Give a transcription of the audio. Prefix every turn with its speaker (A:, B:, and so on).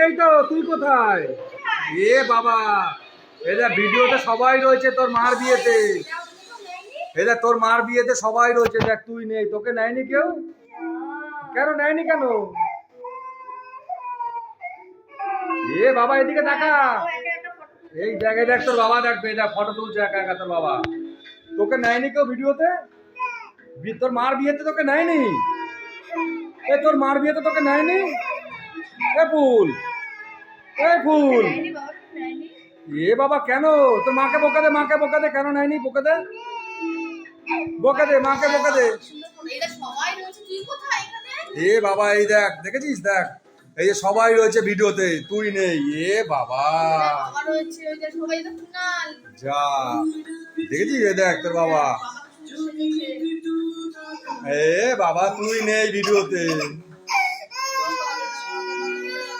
A: নেই তো, তুই কোথায়? এ বাবা, এটা ভিডিওতে সবাই রয়েছে তোর মার বিয়েতে। এটা তোর মার বিয়েতে সবাই রয়েছে, দেখ তুই নেই, তোকে নেয়নি কেউ? কেন নেয়নি কেন? এ বাবা এদিকে তাকা, এই দেখ এই দেখ তোর বাবা, দেখবে এটা ফটো তুলছে একা একা তোর বাবা। তোকে নেয়নি কেউ ভিডিওতে? তোর মার বিয়েতে তোকে নেয়নি? এ তোর মার বিয়েতে তোকে নেয়নি? এ ফুল, এ ফুল, এ বাবা কেন? তোর মাকে বকা দে, মাকে বকা দে, কেন নেয়নি? বকা দে, বকা দে, মাকে বকা দে। এ বাবা এই দেখ, দেখেছিস? দেখ এই যে সবাই রয়েছে ভিডিওতে, তুই নেই। এ বাবা যা, দেখেছিস? এ দেখ তোর বাবা। এ বাবা তুই নেই ভিডিওতে।